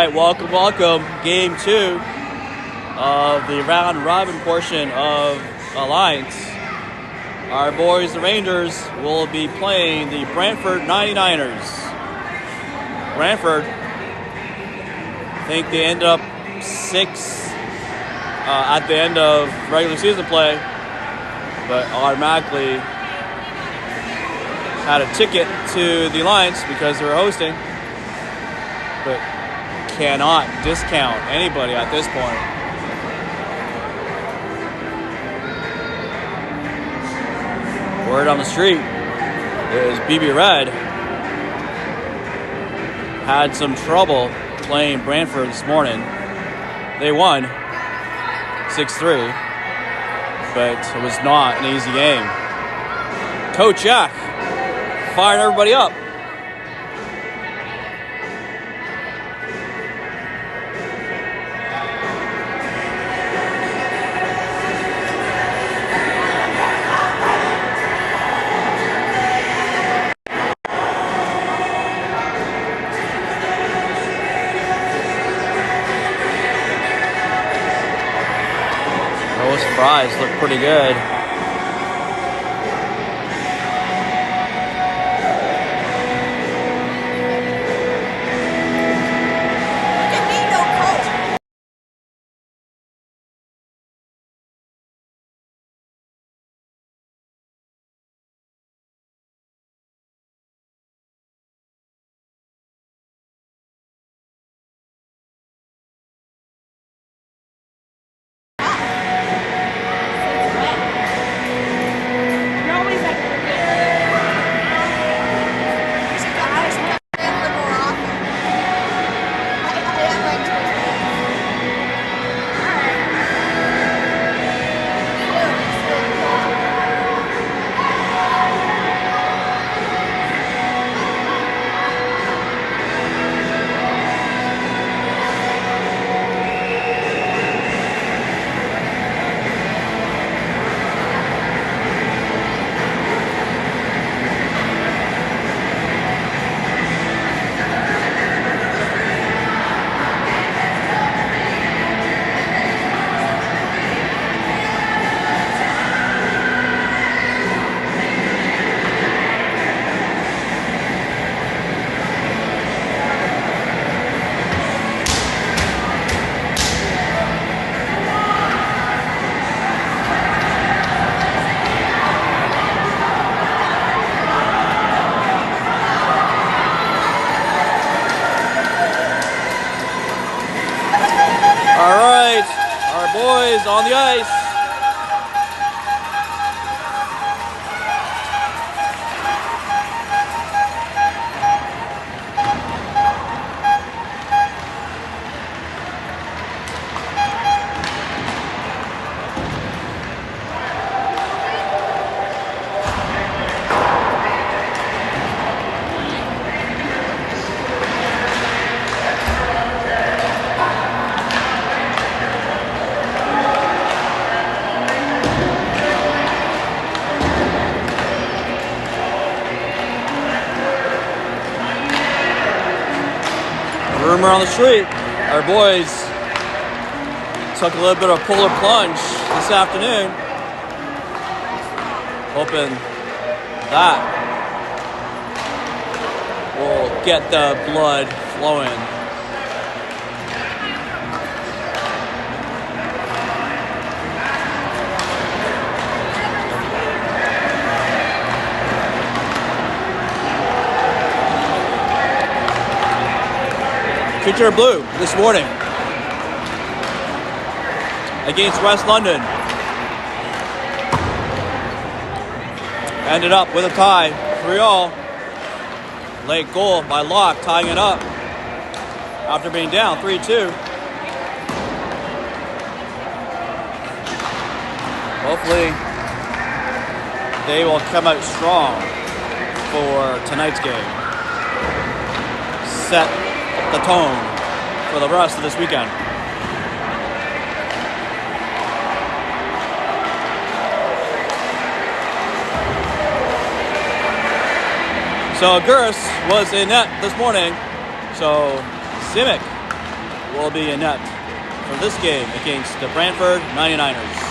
right, welcome. Game 2 of the round robin portion of Alliance. Our boys, the Rangers, will be playing the Brantford 99ers. Brantford, I think they ended up 6 at the end of regular season play, but automatically had a ticket to the Alliance because they were hosting, but cannot discount anybody at this point. Word on the street is BB Red had some trouble playing Brantford this morning. They won 6-3, but it was not an easy game. Coach Jack fired everybody up. Fries look pretty good. Boys on the ice. Rumor on the street, our boys took a little bit of a polar plunge this afternoon, hoping that will get the blood flowing. Kjru Blue this morning against West London. Ended up with a tie, 3-3. Late goal by Locke, tying it up after being down 3-2. Hopefully they will come out strong for tonight's game. Set the tone for the rest of this weekend. So Gurus was in net this morning. So Simic will be in net for this game against the Brantford 99ers.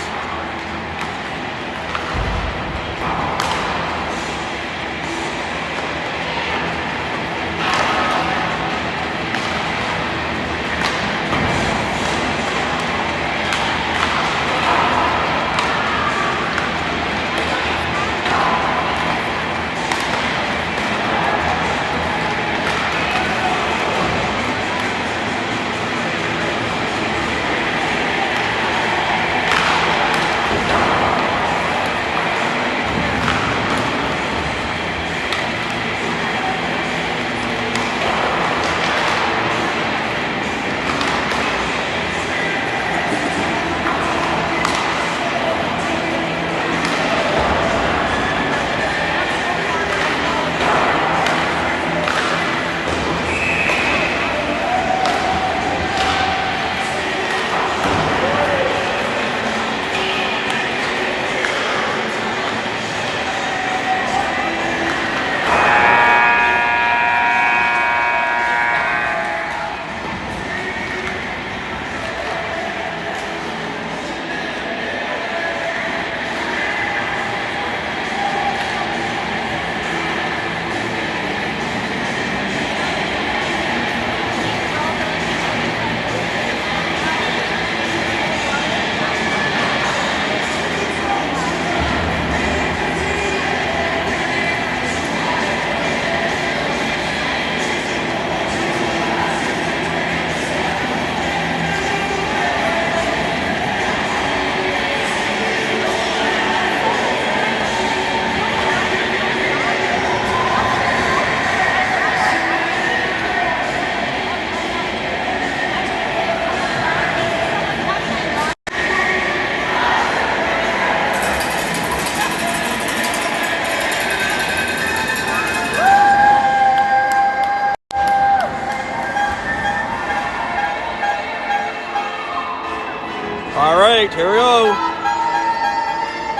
Alright, here we go.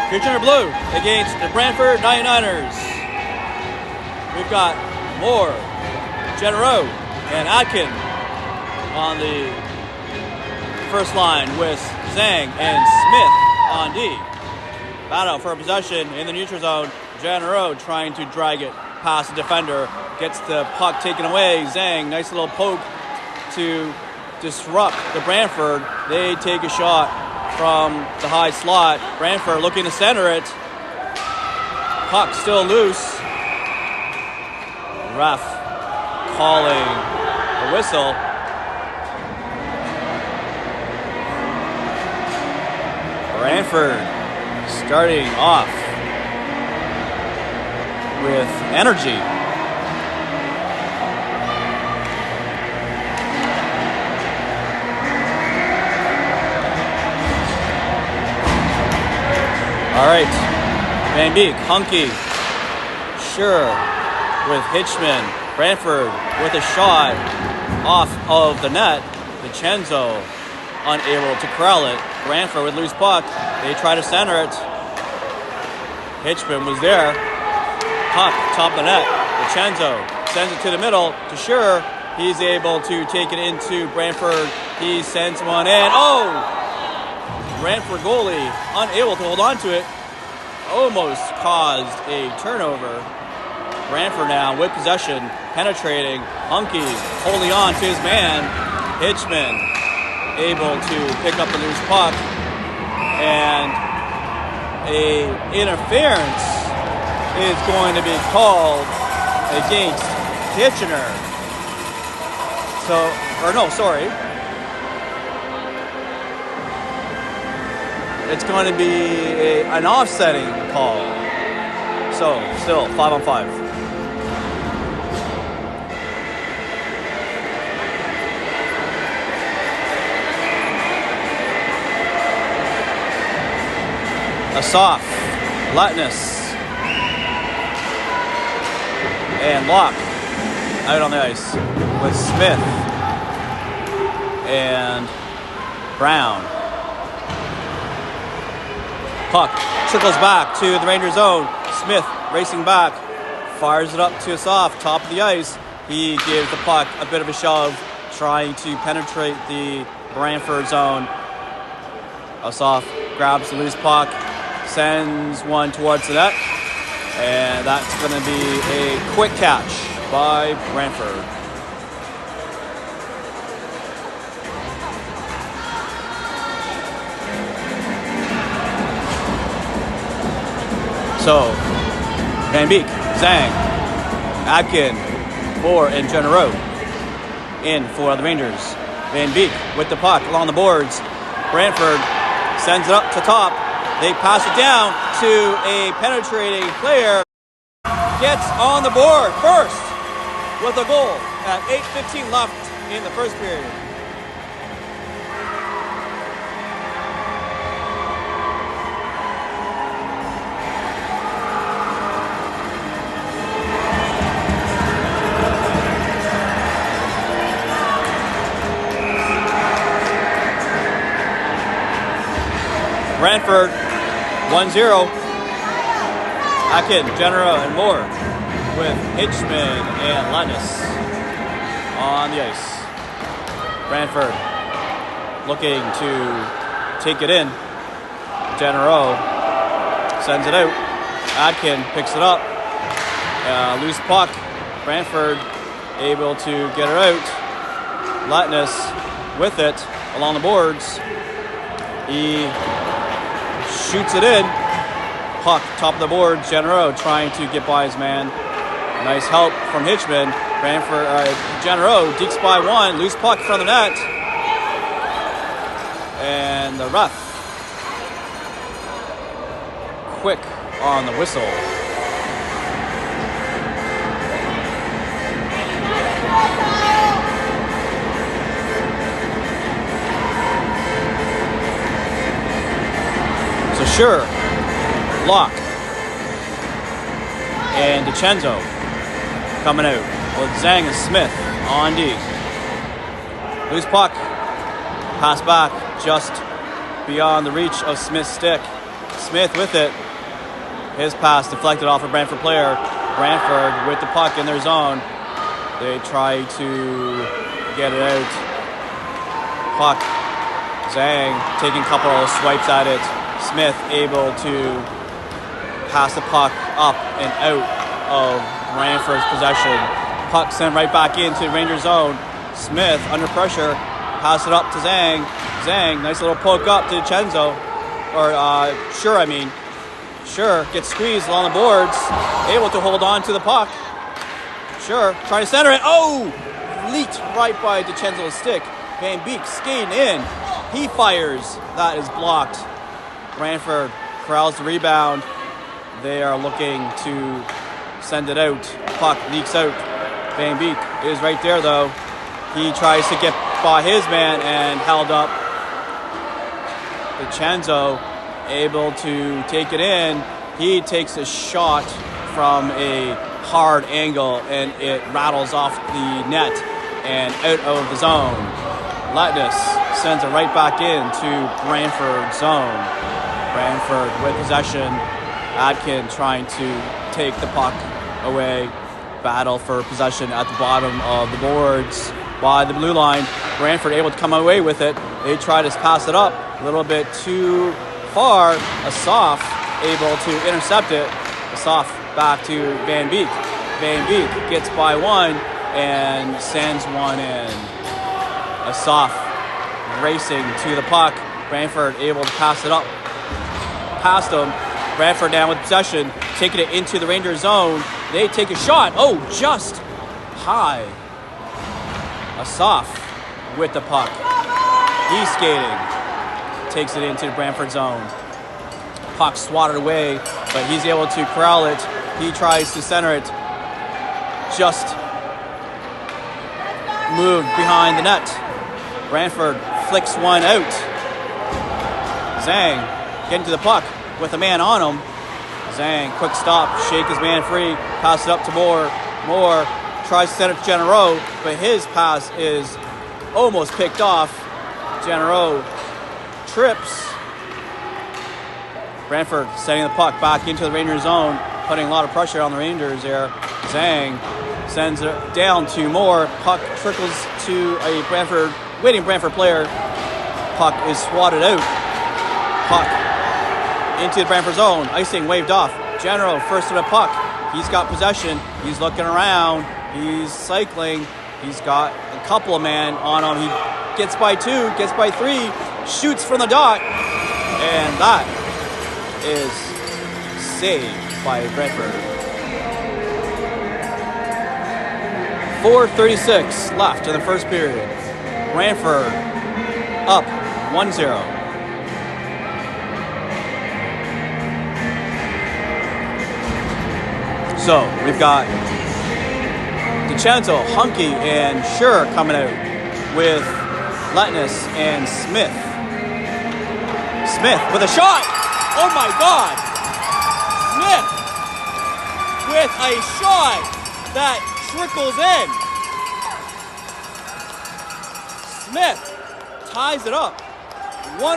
Kjru14bb against the Brantford 99ers. We've got Moore, Kjru, and Atkin on the first line with Zhang and Smith on D. Battle for possession in the neutral zone. Kjru trying to drag it past the defender. Gets the puck taken away. Zhang, nice little poke to disrupt the Brantford. They take a shot from the high slot. Brantford looking to center it. Puck still loose. Ref calling a whistle. Brantford starting off with energy. All right, Van Beek, Hunky, Sure with Hitchman, Brantford with a shot off of the net. Vincenzo unable to corral it. Brantford with loose puck. They try to center it. Hitchman was there. Puck top of the net. Vincenzo sends it to the middle to Sure. He's able to take it into Brantford. He sends one in. Oh! Brantford goalie unable to hold on to it. Almost caused a turnover. Brantford now with possession, penetrating. Hunky holding on to his man. Hitchman able to pick up the loose puck. And a interference is going to be called against Kitchener. It's going to be an offsetting call. So, still, 5-on-5. Asaf, Latness, and Locke out on the ice with Smith and Brown. Puck trickles back to the Ranger zone. Smith racing back, fires it up to Asaf, top of the ice. He gives the puck a bit of a shove. trying to penetrate the Brantford zone. Asaf grabs the loose puck, sends one towards the net, and that's going to be a quick catch by Brantford. So, Van Beek, Zhang, Adkin, Bohr, and Kjru in for the Rangers. Van Beek with the puck along the boards. Brantford sends it up to top. They pass it down to a penetrating player. Gets on the board first with a goal at 8:15 left in the first period. Brantford 1-0. Akin, Kjru, and more with Hitchman and Lennis on the ice. Brantford looking to take it in. Kjru sends it out. Adkin picks it up. Loose puck. Brantford able to get her out. Latness with it along the boards. He shoots it in. Puck top of the board. Kjru trying to get by his man. Nice help from Hitchman. Brantford, Kjru dekes by one. Loose puck from the net. And the ref quick on the whistle. So sure, Locke and DiCenzo coming out with Zhang and Smith on D. Loose puck, pass back just beyond the reach of Smith's stick. Smith with it. His pass deflected off a Brantford player. Brantford with the puck in their zone. They try to get it out. Puck, Zhang taking a couple of swipes at it. Smith able to pass the puck up and out of Brantford's possession. Puck sent right back into the Ranger zone. Smith under pressure, pass it up to Zhang. Zhang, nice little poke up to DiCenzo. Sure gets squeezed along the boards, able to hold on to the puck. Sure, trying to center it. Oh! Leaked right by DiCenzo's stick. Van Beek skating in. He fires. That is blocked. Brantford corrals the rebound. They are looking to send it out. Puck leaks out. Van Beek is right there though. He tries to get by his man and held up. DiCenzo able to take it in. He takes a shot from a hard angle and it rattles off the net and out of the zone. Latness sends it right back into Brantford zone. Brantford with possession. Adkin trying to take the puck away. Battle for possession at the bottom of the boards by the blue line. Brantford able to come away with it. They try to pass it up a little bit too far. Asaf able to intercept it. Asaf back to Van Beek. Van Beek gets by one and sends one in. Asaf racing to the puck. Brantford able to pass it up past him. Brantford down with possession, taking it into the Ranger zone. They take a shot. Oh, just high. Asaf with the puck. He's skating. Takes it into the Brantford zone. Puck swatted away, but he's able to corral it. He tries to center it. Just moved behind the net. Brantford flicks one out. Zhang getting to the puck with a man on him. Zhang, quick stop, shake his man free, pass it up to Moore. Moore tries to send it to Kjru, but his pass is almost picked off. Kjru trips. Brantford sending the puck back into the Rangers zone, putting a lot of pressure on the Rangers there. Zhang sends it down to Moore. Puck trickles to a waiting Brantford player. Puck is swatted out. Puck into the Brantford zone. Icing waved off. General first to the puck. He's got possession. He's looking around. He's cycling. He's got a couple of men on him. He gets by 2, gets by 3, shoots from the dot. And that is saved by Brantford. 4:36 left in the first period. Brantford up 1-0. So we've got DeCenzo, Hunky, and Kjru coming out with Letness and Smith. Smith with a shot. Oh my God. Smith with a shot that trickles in. Smith ties it up. 1-1.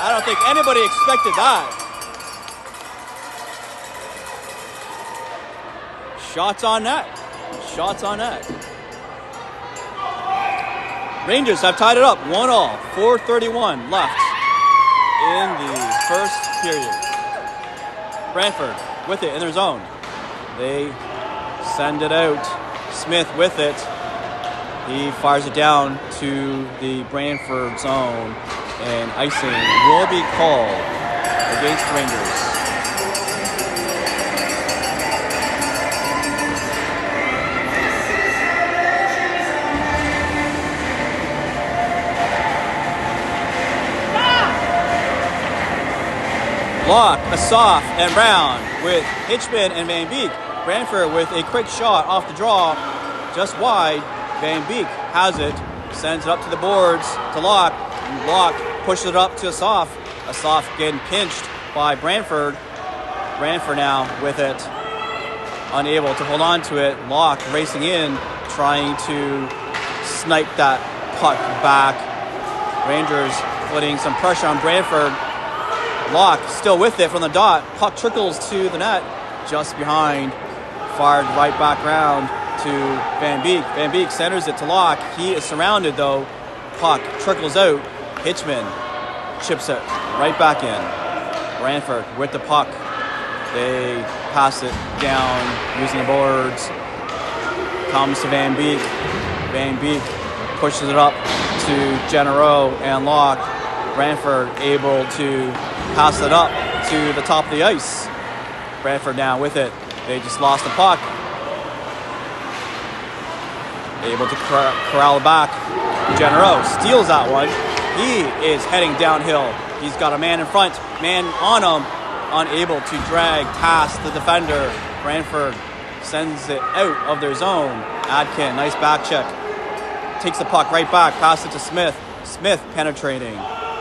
I don't think anybody expected that. Shots on net. Shots on net. Rangers have tied it up 1-1. 4:31 left in the first period. Brantford with it in their zone. They send it out. Smith with it. He fires it down to the Brantford zone, and icing will be called against Rangers. Block, Asaf, and Brown with Hitchman and Van Beek. Brantford with a quick shot off the draw, just wide. Van Beek has it, sends it up to the boards to Locke. Locke pushes it up to Asaf. Asaf getting pinched by Brantford. Brantford now with it, unable to hold on to it. Locke racing in, trying to snipe that puck back. Rangers putting some pressure on Brantford. Locke still with it from the dot. Puck trickles to the net, just behind. Fired right back round to Van Beek. Van Beek centers it to Locke. He is surrounded though. Puck trickles out. Hitchman chips it right back in. Brantford with the puck. They pass it down using the boards. Comes to Van Beek. Van Beek pushes it up to Genero and Locke. Brantford able to pass it up to the top of the ice. Brantford now with it. They just lost the puck. Able to corral it back. Genero steals that one. He is heading downhill. He's got a man in front, man on him, unable to drag past the defender. Brantford sends it out of their zone. Adkin, nice back check. Takes the puck right back, passes it to Smith. Smith penetrating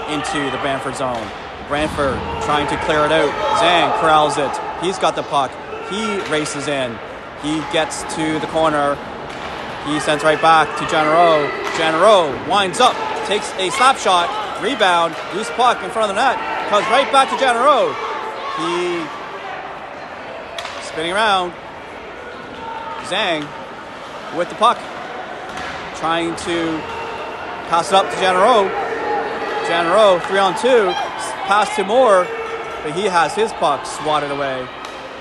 into the Brantford zone. Brantford trying to clear it out. Zhang corrals it. He's got the puck. He races in. He gets to the corner. He sends right back to Genero. Genero winds up, takes a slap shot, rebound, loose puck in front of the net, comes right back to Genero. He spinning around. Zhang with the puck, trying to pass it up to Genero. Genero 3-on-2, pass to Moore, but he has his puck swatted away.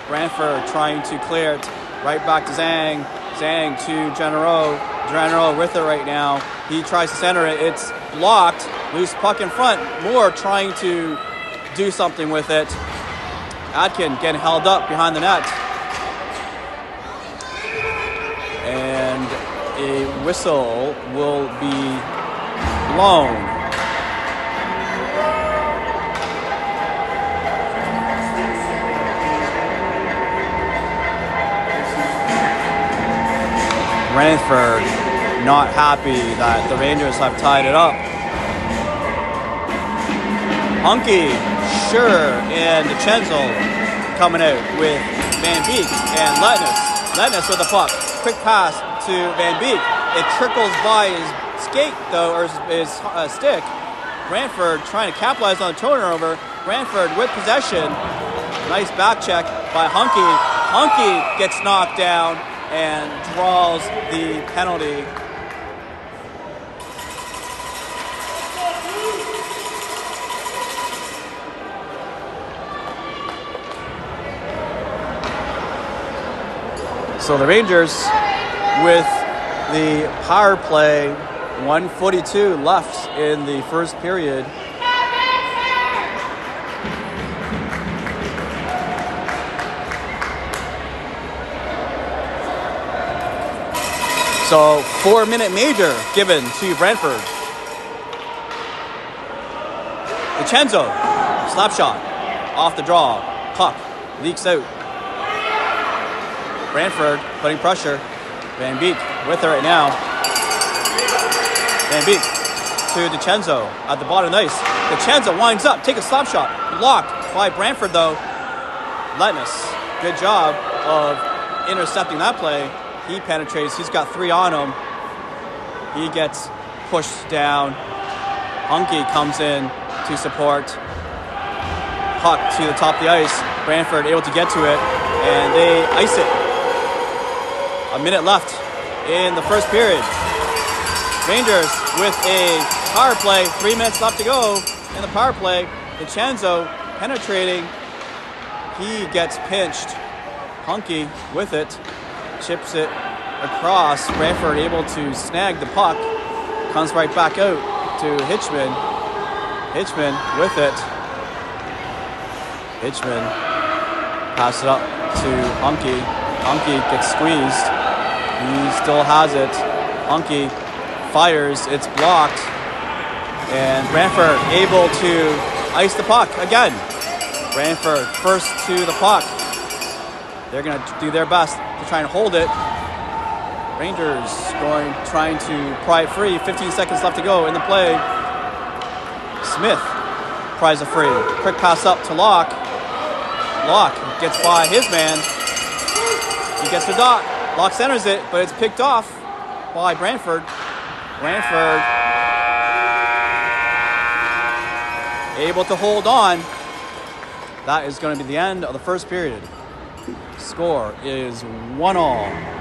Brantford trying to clear it right back to Zhang. Zhang to Genero. Genero with it right now. He tries to center it. It's blocked. Loose puck in front. Moore trying to do something with it. Adkin getting held up behind the net. And a whistle will be blown. Brantford not happy that the Rangers have tied it up. Hunky, Kjru, and DeCenzo coming out with Van Beek and Letness. Letness with the puck. Quick pass to Van Beek. It trickles by his skate though, or his stick. Brantford trying to capitalize on the turnover. Brantford with possession. Nice back check by Hunky. Hunky gets knocked down. and draws the penalty. So the Rangers, with the power play, 1:42 left in the first period. So 4-minute major given to Brantford. Kjru14bb, slap shot, off the draw, puck leaks out. Brantford putting pressure. Van Beek with her right now. Van Beek to Kjru14bb at the bottom of the ice. Kjru14bb winds up, take a slap shot. Blocked by Brantford though. Letness, good job of intercepting that play. He penetrates, he's got 3 on him. He gets pushed down. Hunky comes in to support. Puck to the top of the ice. Brantford able to get to it, and they ice it. A minute left in the first period. Rangers with a power play. 3 minutes left to go in the power play. Kjru14bb penetrating. He gets pinched. Hunky with it. Chips it across. Brantford able to snag the puck. Comes right back out to Hitchman. Hitchman with it. Hitchman passes it up to Hunky. Hunky gets squeezed. He still has it. Hunky fires. It's blocked. And Brantford able to ice the puck again. Brantford first to the puck. They're going to do their best to try and hold it. Rangers trying to pry it free. 15 seconds left to go in the play. Smith pries it free. Quick pass up to Locke. Locke gets by his man. He gets the dot. Locke centers it, but it's picked off by Brantford. Brantford able to hold on. That is going to be the end of the first period. Score is 1-1.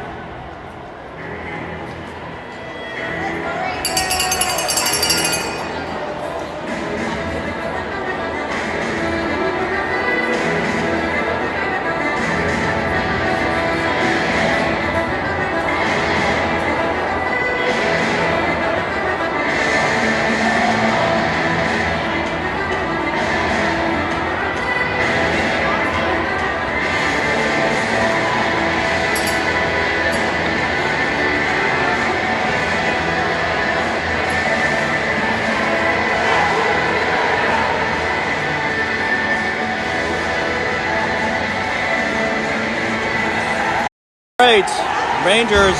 Rangers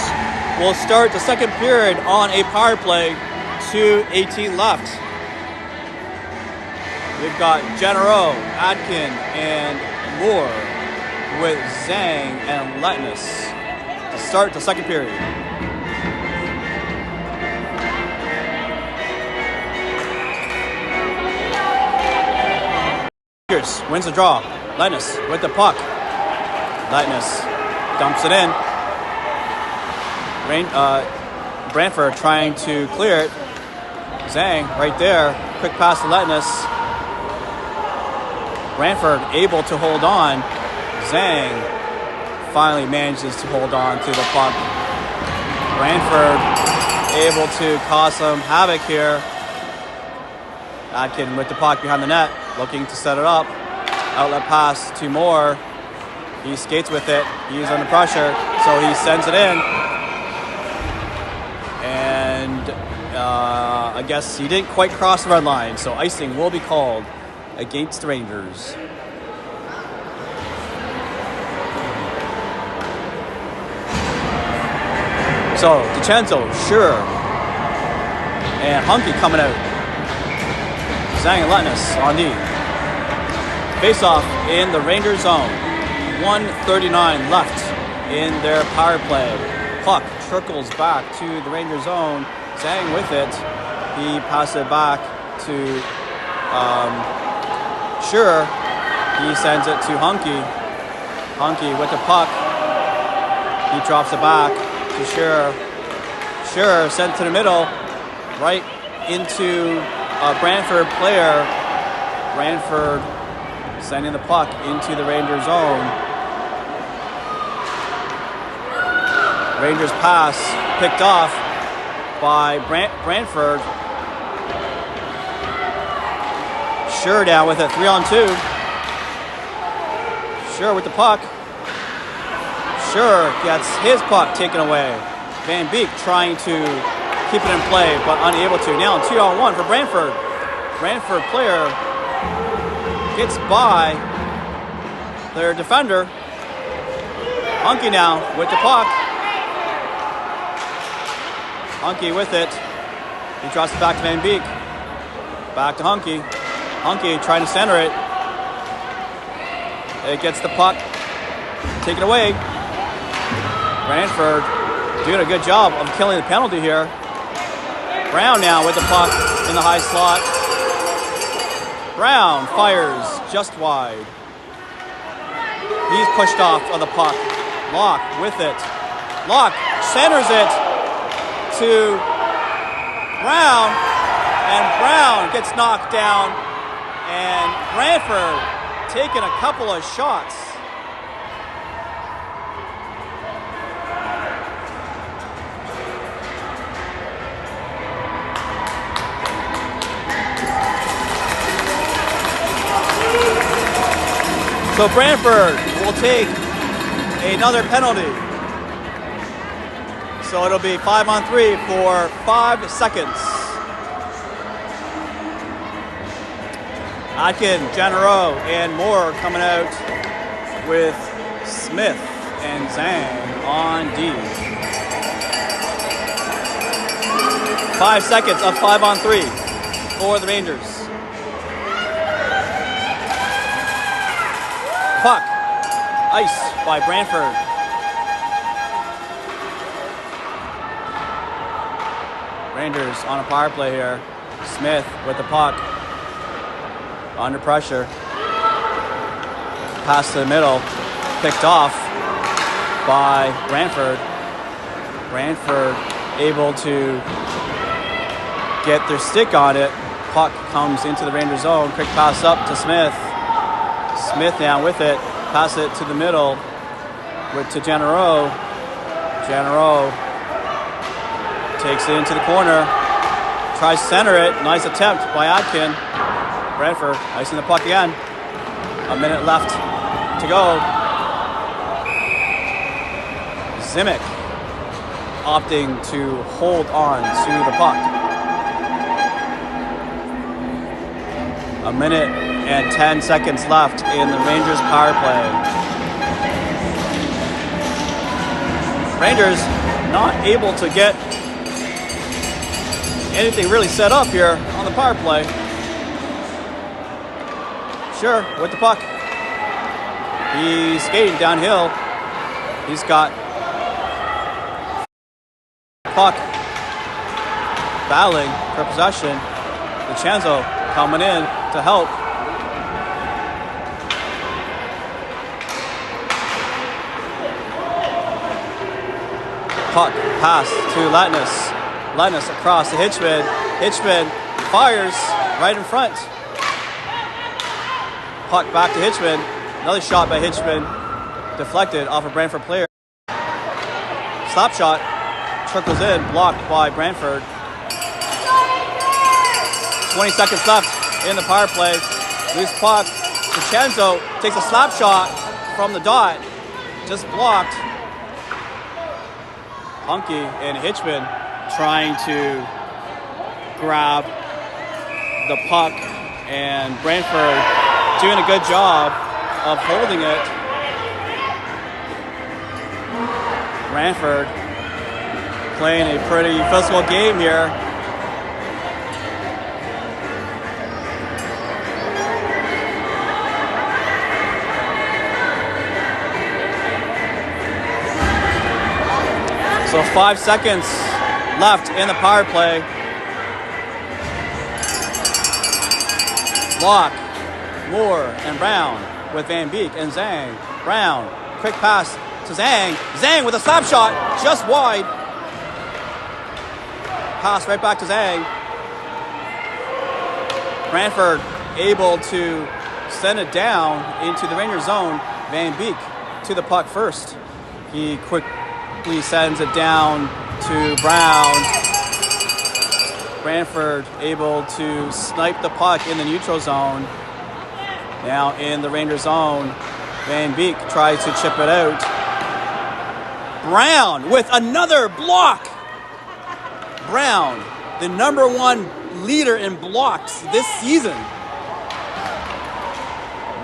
will start the second period on a power play. 2:18 left. We've got Genero, Adkin, and Moore with Zhang and Letness to start the second period. Rangers wins the draw. Letness with the puck. Letness dumps it in. Brantford trying to clear it. Zhang right there. Quick pass to Letness. Brantford able to hold on. Zhang finally manages to hold on to the puck. Brantford able to cause some havoc here. Atkin with the puck behind the net, looking to set it up. Outlet pass to Moore. He skates with it. He's under pressure, so he sends it in. And I guess he didn't quite cross the red line, so icing will be called against the Rangers. So Kjru14bb, sure, and Hunky coming out. Zhang and Letness on D. Face off in the Ranger zone. 1:39 left in their power play. Puck trickles back to the Ranger zone. Zhang with it. He passes it back to Sure. He sends it to Hunky. Hunky with the puck. He drops it back to Kjru. Kjru sent to the middle, right into a Brantford player. Brantford sending the puck into the Rangers zone. Rangers pass picked off by Brantford. Kjru down with it, 3-on-2. Kjru with the puck. Kjru gets his puck taken away. Van Beek trying to keep it in play, but unable to. Now 2-on-1 for Brantford. Brantford player gets by their defender. Hunky now with the puck. Hunky with it. He drops it back to Van Beek. Back to Hunky. Hunky trying to center it. It gets the puck. Taken away. Brantford doing a good job of killing the penalty here. Brown now with the puck in the high slot. Brown fires just wide. He's pushed off of the puck. Locke with it. Locke centers it to Brown, and Brown gets knocked down, and Brantford taking a couple of shots. So Brantford will take another penalty. So it'll be 5-on-3 for 5 seconds. Atkin, Genero, and Moore coming out with Smith and Zhang on D. 5 seconds of 5-on-3 for the Rangers. Puck, ice by Brantford. Rangers on a power play here. Smith with the puck. Under pressure. Pass to the middle. Picked off by Brantford. Brantford able to get their stick on it. Puck comes into the Rangers zone. Quick pass up to Smith. Smith now with it. Pass it to the middle to Genero. Genero takes it into the corner. Tries to center it. Nice attempt by Atkin. Brantford icing the puck again. A minute left to go. Zimic opting to hold on to the puck. A minute and 10 seconds left in the Rangers power play. Rangers not able to get anything really set up here on the power play. Kjru with the puck. He's skating downhill. He's got puck battling for possession. Vincenzo coming in to help. Puck pass to Latness. Latness across to Hitchman. Hitchman fires right in front. Puck back to Hitchman. Another shot by Hitchman. Deflected off a Brantford player. Slap shot. Trickles in. Blocked by Brantford. 20 seconds left in the power play. Loose puck. Vincenzo takes a slap shot from the dot. Just blocked. Hunky and Hitchman trying to grab the puck, and Brantford doing a good job of holding it. Brantford playing a pretty physical game here. So 5 seconds left in the power play. Locke, Moore, and Brown with Van Beek and Zhang. Brown, quick pass to Zhang. Zhang with a slap shot, just wide. Pass right back to Zhang. Brantford able to send it down into the Rangers zone. Van Beek to the puck first. He quickly sends it down to Brown. Brantford able to snipe the puck in the neutral zone. Now in the Rangers zone, Van Beek tries to chip it out. Brown with another block. Brown, the #1 leader in blocks this season.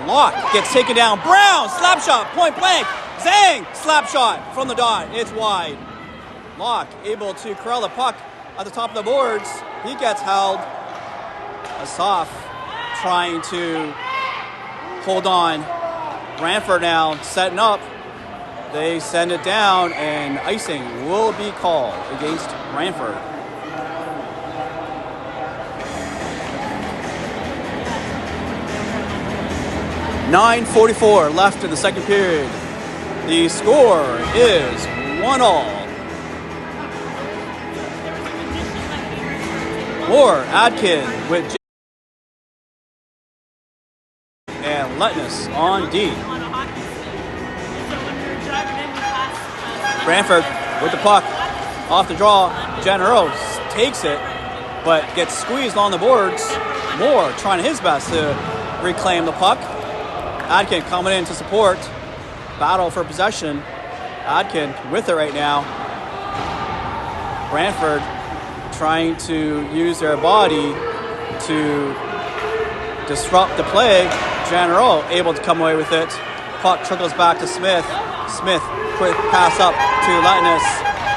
Locke gets taken down. Brown, slap shot, point blank. Zhang, slap shot from the dot. It's wide. Locke able to corral the puck at the top of the boards. He gets held. Asaf trying to hold on. Brantford now setting up. They send it down, and icing will be called against Brantford. .9:44 left in the second period. The score is 1-all. Moore, Adkin with and Letness on D. Brantford with the puck off the draw. Generos takes it, but gets squeezed on the boards. Moore trying his best to reclaim the puck. Adkin coming in to support. Battle for possession. Adkin with it right now. Brantford trying to use their body to disrupt the play. General able to come away with it. Puck trickles back to Smith. Smith, quick pass up to Letness.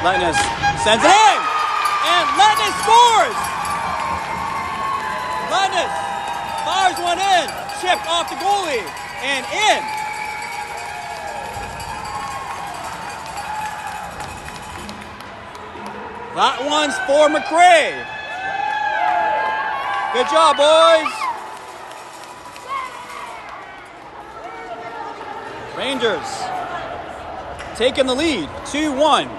Letness sends it in! And Letness scores! Letness fires one in. Chipped off the goalie. And in. That one's for McRae. Good job, boys. Rangers taking the lead, 2-1.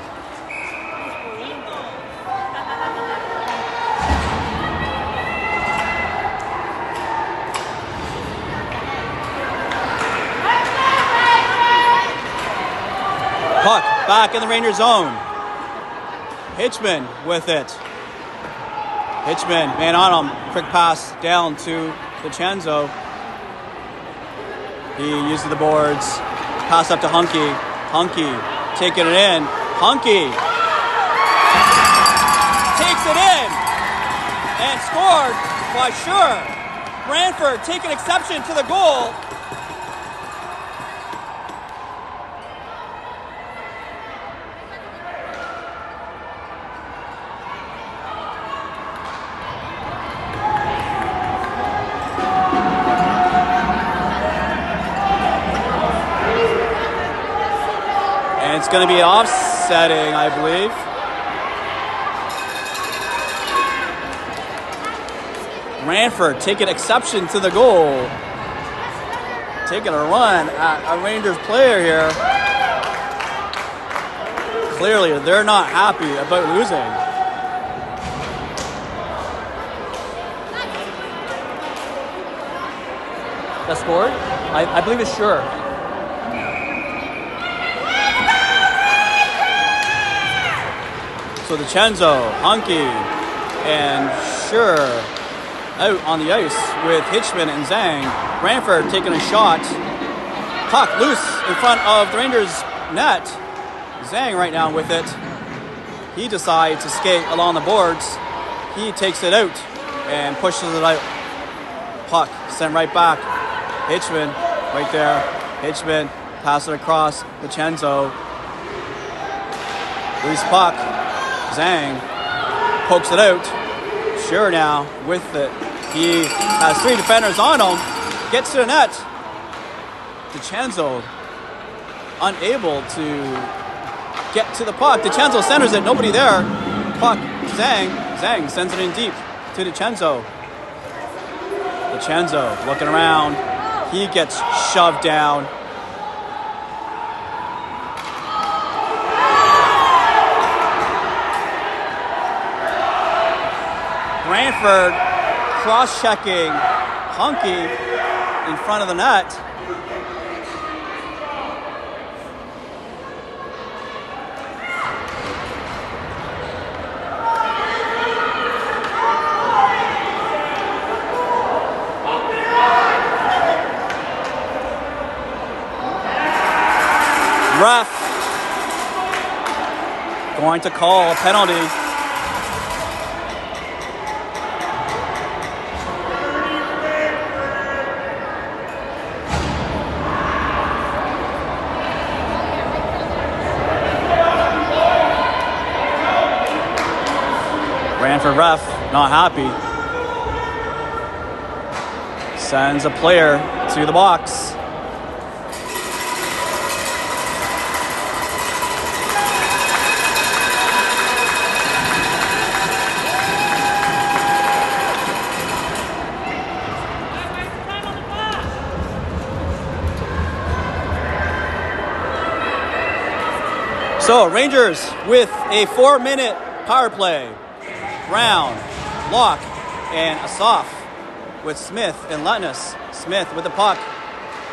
Puck back in the Rangers zone. Hitchman with it. Hitchman, man on him. Quick pass down to DiCenzo. He uses the boards. Pass up to Hunky. Hunky taking it in. Hunky takes it in and scored by Sure. Brantford taking exception to the goal. It's going to be offsetting, I believe. Brantford taking exception to the goal. Taking a run at a Rangers player here. Clearly, they're not happy about losing. That scored? I believe it's Sure. So DiCenzo, Hunky, and Sure out on the ice with Hitchman and Zhang. Brantford taking a shot. Puck loose in front of the Rangers net. Zhang right now with it. He decides to skate along the boards. He takes it out and pushes it out. Puck sent right back. Hitchman right there. Hitchman pass it across. DiCenzo. Loose puck. Zhang pokes it out. Sure now with it. He has 3 defenders on him. Gets to the net. DiCenzo unable to get to the puck. DiCenzo centers it. Nobody there. Puck. Zhang. Zhang sends it in deep to DiCenzo. DiCenzo looking around. He gets shoved down. Brantford cross-checking Hunky in front of the net. Ref going to call a penalty. Brantford ref not happy. Sends a player to the box. So, Rangers with a 4-minute power play. Brown, Locke, and Asaf with Smith and Letness. Smith with the puck.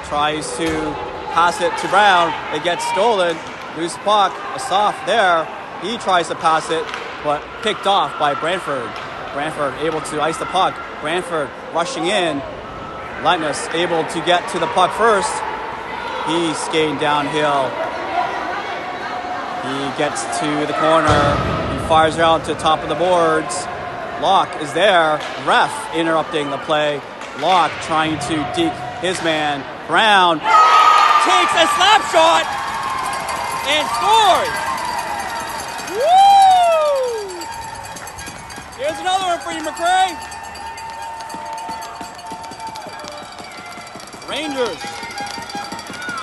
Tries to pass it to Brown. It gets stolen. Loose puck. Asaf there. He tries to pass it, but picked off by Brantford. Brantford able to ice the puck. Brantford rushing in. Letness able to get to the puck first. He's skating downhill. He gets to the corner. He fires around to the top of the boards. Locke is there. Ref interrupting the play. Locke trying to deke his man. Brown takes a slap shot and scores. Woo! Here's another one for you, McRae. Rangers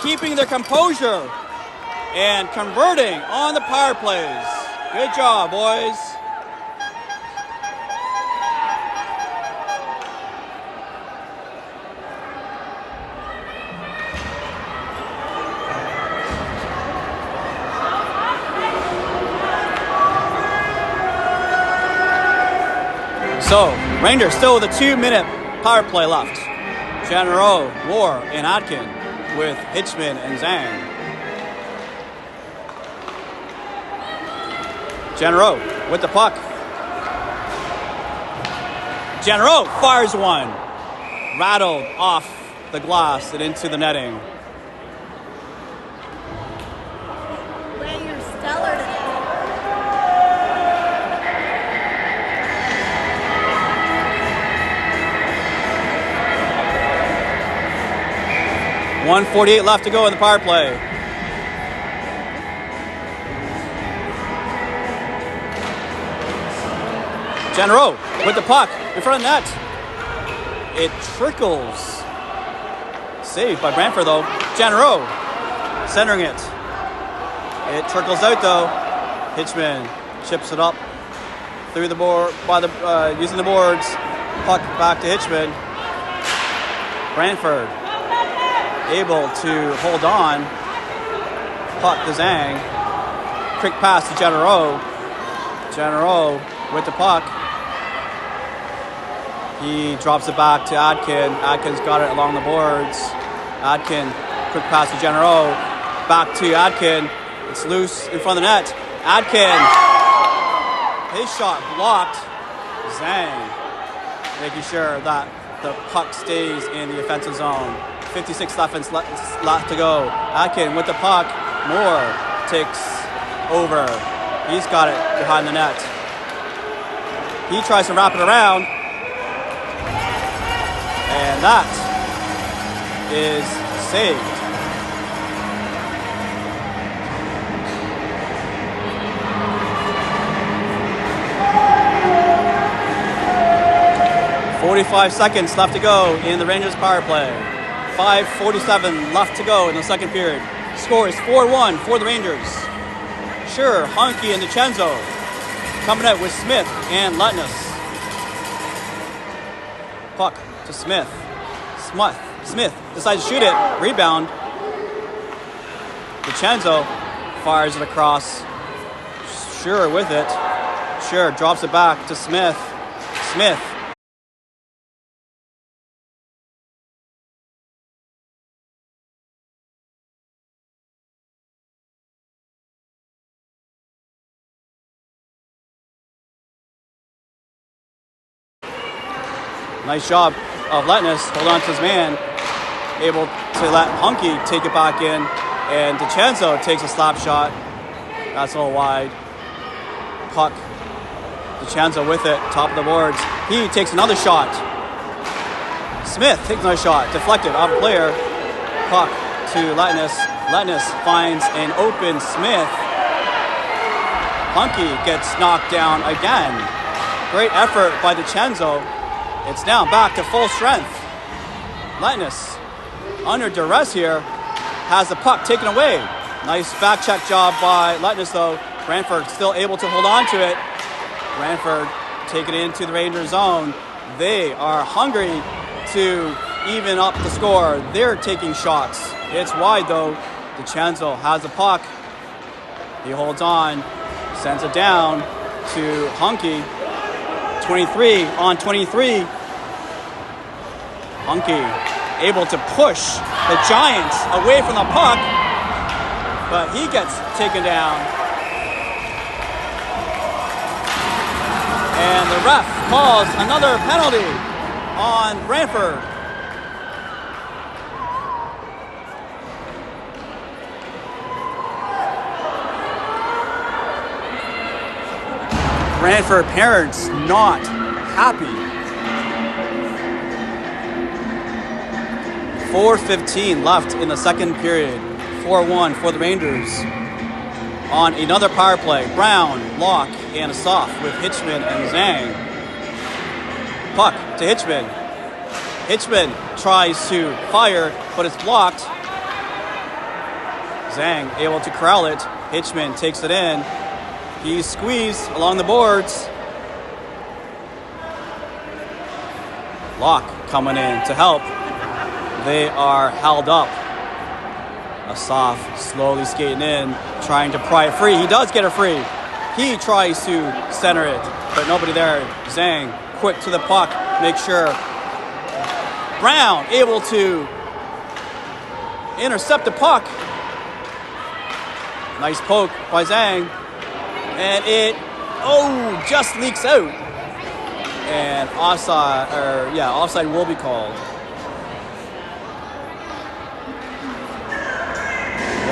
keeping their composure and converting on the power plays. Good job, boys. So, Rangers still with a 2-minute power play left. General, Moore, and Atkin with Hitchman and Zhang. General with the puck. General fires one. Rattled off the glass and into the netting. Ray, you're stellar today. .148 left to go in the power play. General with the puck in front of the net. It trickles. Saved by Brantford though. General centering it. It trickles out though. Hitchman chips it up through the board by the using the boards. Puck back to Hitchman. Brantford able to hold on. Puck to Zhang. Quick pass to General. General with the puck. He drops it back to Atkin. Atkin's got it along the boards. Atkin, quick pass to General. Back to Atkin. It's loose in front of the net. Atkin. His shot blocked. Zhang making sure that the puck stays in the offensive zone. 56 seconds left to go. Atkin with the puck. Moore takes over. He's got it behind the net. He tries to wrap it around. And that is saved. .45 seconds left to go in the Rangers power play. 5:47 left to go in the second period. Score is 4-1 for the Rangers. Sure, Honky and DiCenzo coming out with Smith and Letness. Puck to Smith. Smith decides to shoot it. Rebound. DiCenzo fires it across. Sure with it. Sure drops it back to Smith. Smith. Nice job of Letness. Hold on to his man. Able to let Hunky take it back in. And DiCenzo takes a slap shot. That's a little wide. Puck. DiCenzo with it. Top of the boards. He takes another shot. Smith takes another shot. Deflected off a player. Puck to Letness. Letness finds an open Smith. Hunky gets knocked down again. Great effort by DiCenzo. It's now back to full strength. Letness, under duress here, has the puck taken away. Nice back check job by Letness though. Brantford still able to hold on to it. Brantford taking it into the Rangers zone. They are hungry to even up the score. They're taking shots. It's wide though. DiCenzo has the puck. He holds on, sends it down to Hunky. 23 on 23. Hunky able to push the Giants away from the puck, but he gets taken down. And the ref calls another penalty on Brantford. Brantford parents not happy. 4:15 left in the second period. 4-1 for the Rangers. On another power play, Brown, Locke, and Asaf with Hitchman and Zhang. Puck to Hitchman. Hitchman tries to fire, but it's blocked. Zhang able to corral it. Hitchman takes it in. He's squeezed along the boards. Locke coming in to help. They are held up. Asaf slowly skating in, trying to pry it free. He does get it free. He tries to center it, but nobody there. Zhang, quick to the puck, make sure. Brown able to intercept the puck. Nice poke by Zhang. And it, just leaks out. And offside will be called.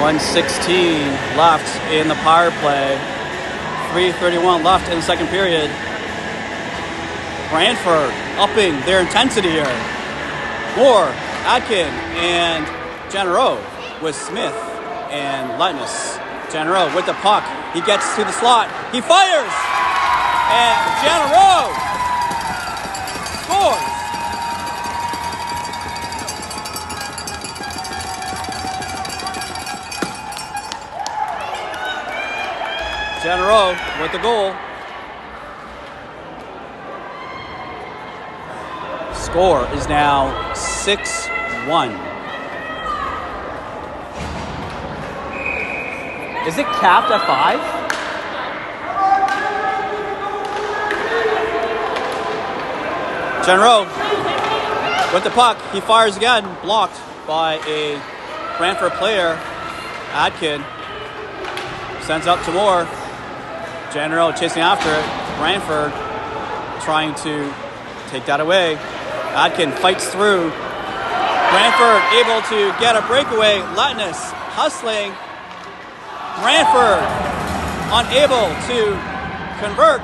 1:16 left in the power play. 3:31 left in the second period. Brantford upping their intensity here. Moore, Atkin, and Genereux with Smith and Letness. Genereux with the puck. He gets to the slot. He fires! And Genereux scores! Genereux with the goal. Score is now 6-1. Is it capped at 5? Genereux with the puck. He fires again. Blocked by a Brantford player. Atkin sends up to Moore. Genereux chasing after it. Brantford trying to take that away. Atkin fights through. Brantford able to get a breakaway. Letness hustling. Brantford unable to convert.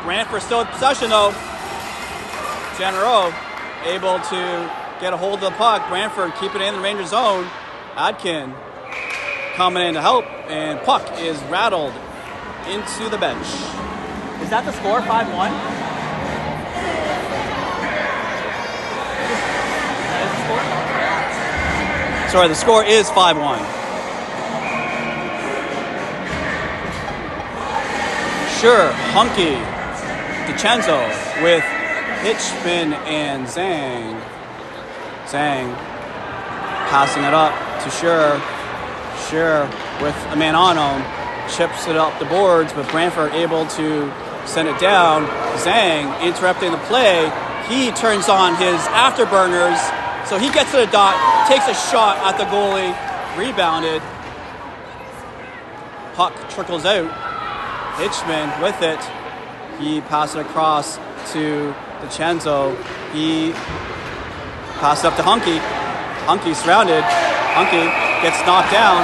Brantford still in possession though. Genereux able to get a hold of the puck. Brantford keeping it in the Rangers zone. Atkin coming in to help, and puck is rattled into the bench. Is that the score, 5-1? Sorry, the score is 5-1. Sure, Hunky, DiCenzo with Hitchman and Zhang. Zhang passing it up to Sure. Sure with a man on him. Chips it up the boards, but Brantford able to send it down. Zhang interrupting the play. He turns on his afterburners, so he gets to the dot, takes a shot at the goalie, rebounded. Puck trickles out. Hitchman with it. He passes it across to DiCenzo. He passes up to Hunky. Hunky surrounded. Hunky gets knocked down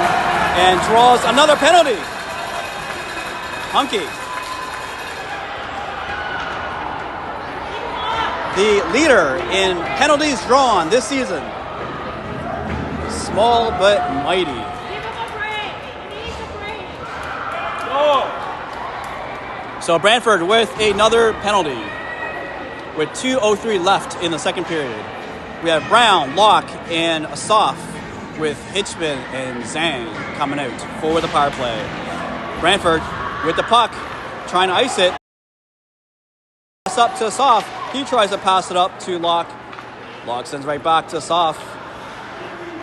and draws another penalty. Hunky, the leader in penalties drawn this season. Small but mighty. So Brantford with another penalty with 2:03 left in the second period. We have Brown, Locke, and Asaf with Hitchman and Zhang coming out for the power play. Brantford with the puck, trying to ice it. Pass up to Asaf. He tries to pass it up to Locke. Locke sends right back to Asaf.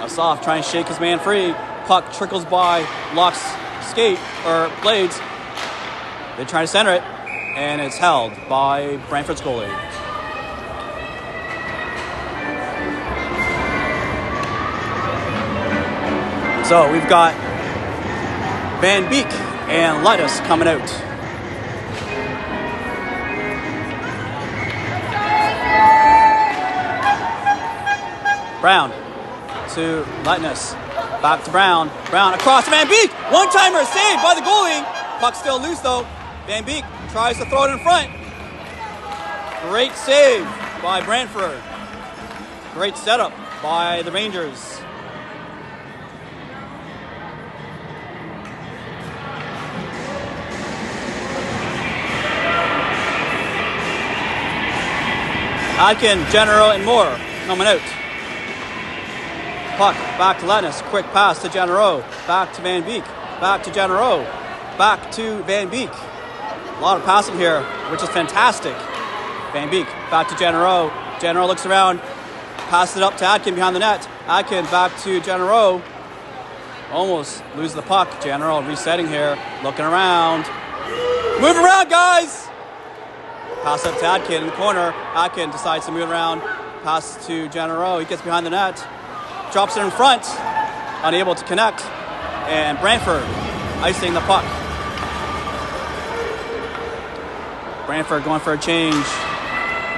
Asaf trying to shake his man free. Puck trickles by Locke's skate or blades. They try to center it, and it's held by Brantford's goalie. So we've got Van Beek and Lettuce coming out. Brown to Lettuce. Back to Brown. Brown across to Van Beek. One-timer saved by the goalie. Puck still loose though. Van Beek tries to throw it in front. Great save by Brantford. Great setup by the Rangers. Adkin, General, and Moore coming out. Puck back to Lettuce. Quick pass to General. Back to Van Beek. Back to General. Back to Van Beek. A lot of passing here, which is fantastic. Van Beek back to General. General looks around. Passes it up to Adkin behind the net. Adkin back to General. Almost loses the puck. General resetting here. Looking around. Move around, guys! Pass up to Adkin in the corner. Adkin decides to move around. Pass to General. He gets behind the net. Drops it in front. Unable to connect. And Brantford icing the puck. Brantford going for a change.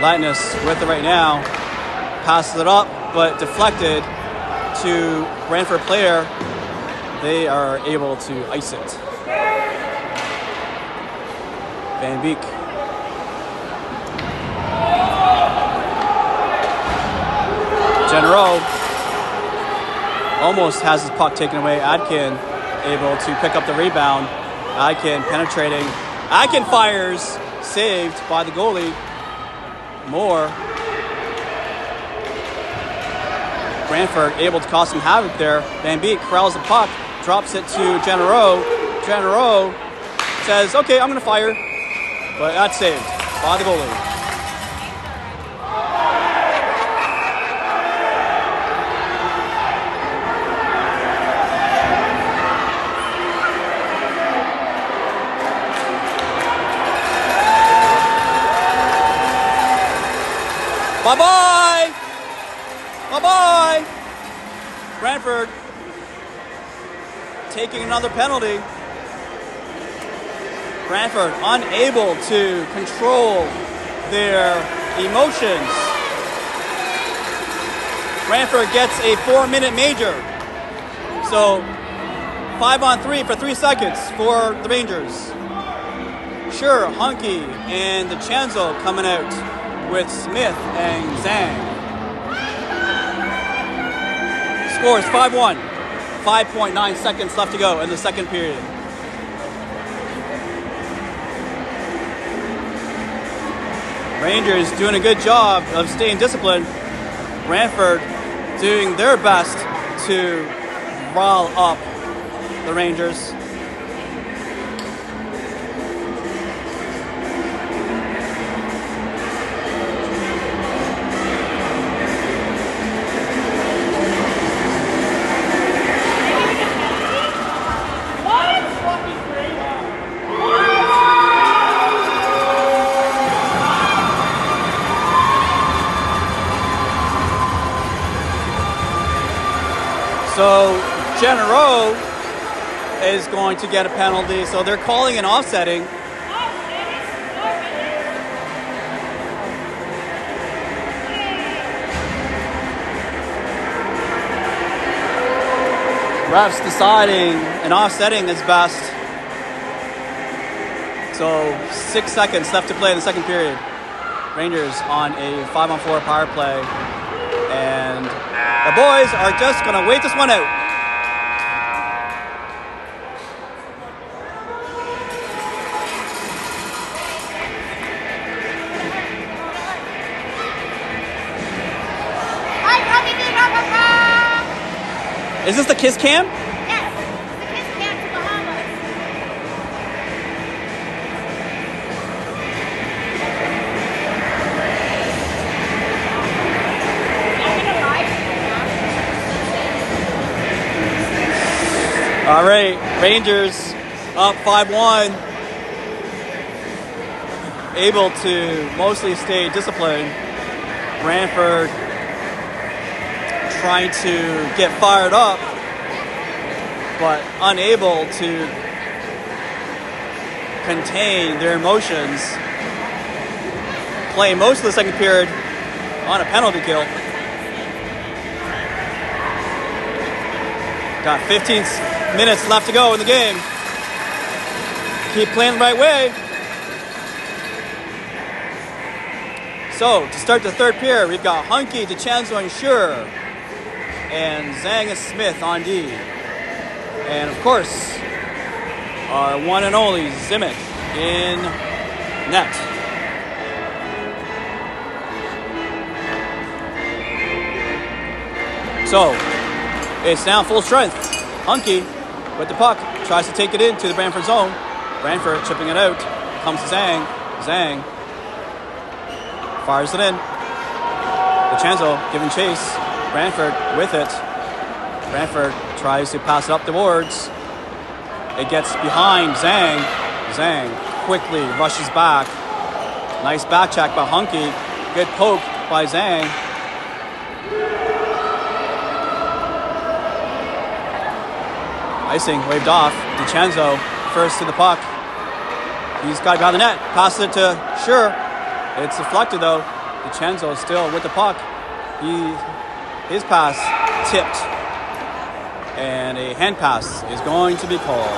Lightness with it right now. Passes it up, but deflected to Brantford player. They are able to ice it. Van Beek. General almost has his puck taken away. Adkin able to pick up the rebound. Adkin penetrating. Adkin fires. Saved by the goalie. Moore. Brantford able to cause some havoc there. Van Beek corrals the puck. Drops it to General. General says, okay, I'm going to fire. But that's saved by the goalie. Bye-bye! Bye-bye! Brantford taking another penalty. Brantford unable to control their emotions. Brantford gets a 4-minute major. So 5-on-3 for 3 seconds for the Rangers. Sure, Hunky and DiCenzo coming out with Smith and Zhang. Score is 5-1. 5.9 seconds left to go in the second period. Rangers doing a good job of staying disciplined. Brantford doing their best to rile up the Rangers. So Genero is going to get a penalty. So they're calling an offsetting. Refs deciding an offsetting is best. So 6 seconds left to play in the second period. Rangers on a 5-on-4 power play. And the boys are just going to wait this one out. Is this the Kiss Cam? Yes, the Kiss Cam to Bahamas. All right, Rangers up 5-1. Able to mostly stay disciplined. Brantford trying to get fired up, but unable to contain their emotions. Playing most of the second period on a penalty kill. Got 15 minutes left to go in the game. Keep playing the right way. So, to start the third period, we've got Hunky, DiCenzo, and Kjru, and Zhang and Smith on D. And of course, our one and only Zimic in net. So, it's now full strength. Hunky with the puck, tries to take it into the Brantford zone. Brantford chipping it out. Comes to Zhang. Zhang fires it in. DiCenzo giving chase. Brantford with it. Brantford tries to pass it up the boards. It gets behind Zhang. Zhang quickly rushes back. Nice back check by Hunky. Good poke by Zhang. Icing waved off. DiCenzo first to the puck. He's got behind the net. Passes it to Kjru. It's deflected though. DiCenzo is still with the puck. His pass tipped. And a hand pass is going to be called.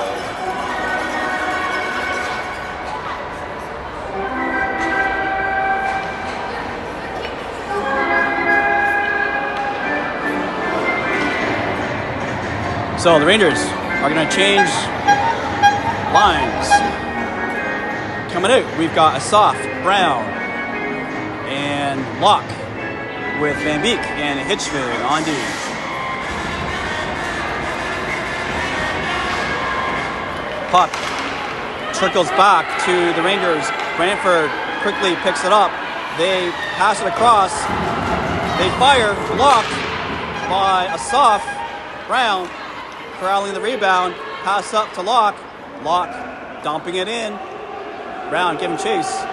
So the Rangers are going to change lines. Coming out, we've got a soft, Brown, and Locke with Van Beek and Hitchman on D. Puck trickles back to the Rangers. Brantford quickly picks it up. They pass it across. They fire, blocked by a soft, Brown, corralling the rebound. Pass up to Locke. Locke dumping it in. Brown giving chase.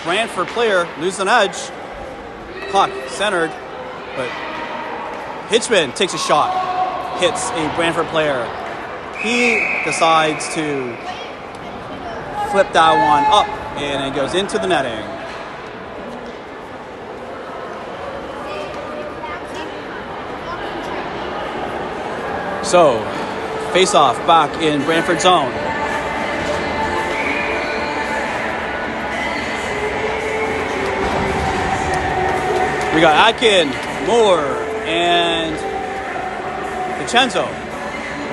Brantford player loses an edge. Puck centered, but Hitchman takes a shot. Hits a Brantford player. He decides to flip that one up, and it goes into the netting. So, face-off back in Brantford zone. We got Atkin, Moore, and DiCenzo